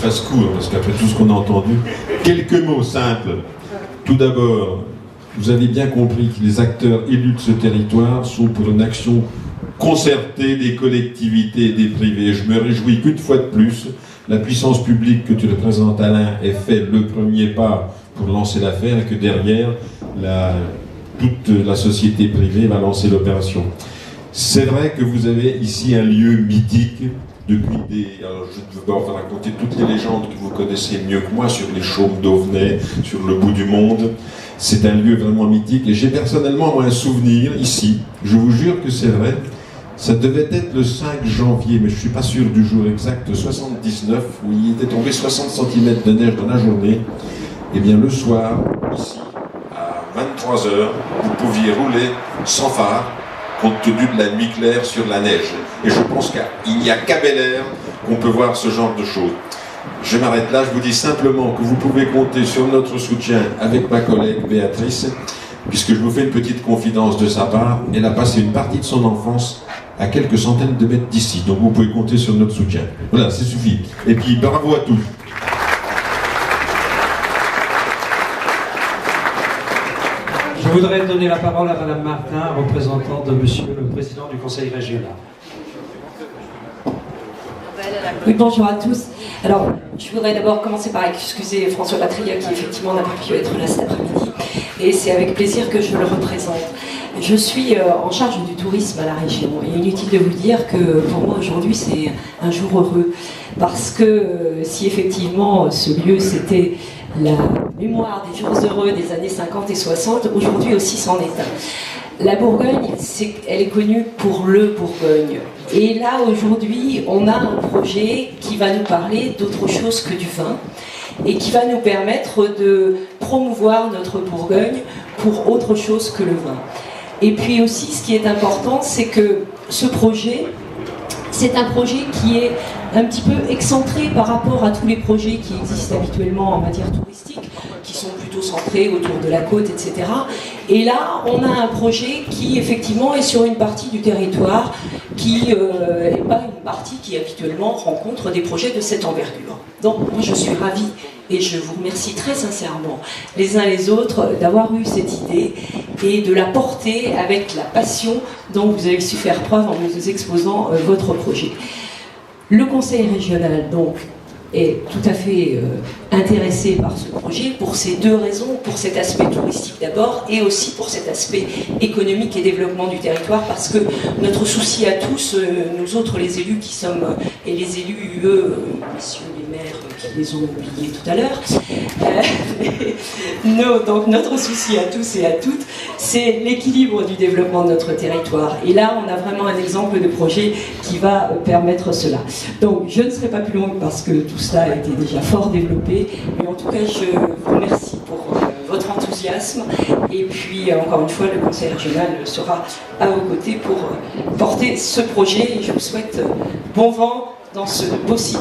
fasse court, parce qu'après tout ce qu'on a entendu, quelques mots simples. Tout d'abord, vous avez bien compris que les acteurs élus de ce territoire sont pour une action concertée des collectivités et des privés. Je me réjouis qu'une fois de plus, la puissance publique que tu représentes, Alain, ait fait le premier pas pour lancer l'affaire et que derrière, toute la société privée va lancer l'opération. C'est vrai que vous avez ici un lieu mythique depuis alors je ne veux pas vous raconter toutes les légendes que vous connaissez mieux que moi sur les chaumes d'Auvenay, sur le bout du monde. C'est un lieu vraiment mythique et j'ai personnellement moi un souvenir ici, je vous jure que c'est vrai, ça devait être le 5 janvier, mais je ne suis pas sûr du jour exact, 79, où il était tombé 60 cm de neige dans la journée. Et bien le soir, ici, à 23h, vous pouviez rouler sans phare, compte tenu de la nuit claire sur la neige. Et je pense qu'il n'y a qu'à Bel Air qu'on peut voir ce genre de choses. Je m'arrête là, je vous dis simplement que vous pouvez compter sur notre soutien avec ma collègue Béatrice, puisque je vous fais une petite confidence de sa part. Elle a passé une partie de son enfance à quelques centaines de mètres d'ici, donc vous pouvez compter sur notre soutien. Voilà, c'est suffit. Et puis bravo à tous. Je voudrais donner la parole à Madame Martin, représentante de Monsieur le Président du Conseil régional. Oui, bonjour à tous. Alors, je voudrais d'abord commencer par excuser François Patria qui effectivement n'a pas pu être là cet après-midi. Et c'est avec plaisir que je le représente. Je suis en charge du tourisme à la région. Et inutile de vous dire que pour moi aujourd'hui c'est un jour heureux. Parce que si effectivement ce lieu c'était la mémoire des jours heureux des années 50 et 60, aujourd'hui aussi c'en est un. La Bourgogne, elle est connue pour le Bourgogne. Et là, aujourd'hui, on a un projet qui va nous parler d'autre chose que du vin et qui va nous permettre de promouvoir notre Bourgogne pour autre chose que le vin. Et puis aussi, ce qui est important, c'est que ce projet, c'est un projet qui est un petit peu excentré par rapport à tous les projets qui existent habituellement en matière touristique, qui sont plutôt centrés autour de la côte, etc. Et là, on a un projet qui, effectivement, est sur une partie du territoire qui n'est pas une partie qui, habituellement, rencontre des projets de cette envergure. Donc, moi, je suis ravie et je vous remercie très sincèrement, les uns les autres, d'avoir eu cette idée et de la porter avec la passion dont vous avez su faire preuve en nous exposant votre projet. Le Conseil régional, donc, est tout à fait intéressé par ce projet pour ces deux raisons, pour cet aspect touristique d'abord et aussi pour cet aspect économique et développement du territoire, parce que notre souci à tous, nous autres les élus qui sommes, et les élus UE, messieurs les maires qui les ont oubliés tout à l'heure, donc notre souci à tous et à toutes, c'est l'équilibre du développement de notre territoire. Et là, on a vraiment un exemple de projet qui va permettre cela. Donc, je ne serai pas plus longue parce que tout cela a été déjà fort développé, mais en tout cas, je vous remercie pour votre enthousiasme. Et puis, encore une fois, le Conseil régional sera à vos côtés pour porter ce projet. Et je vous souhaite bon vent dans ce beau site.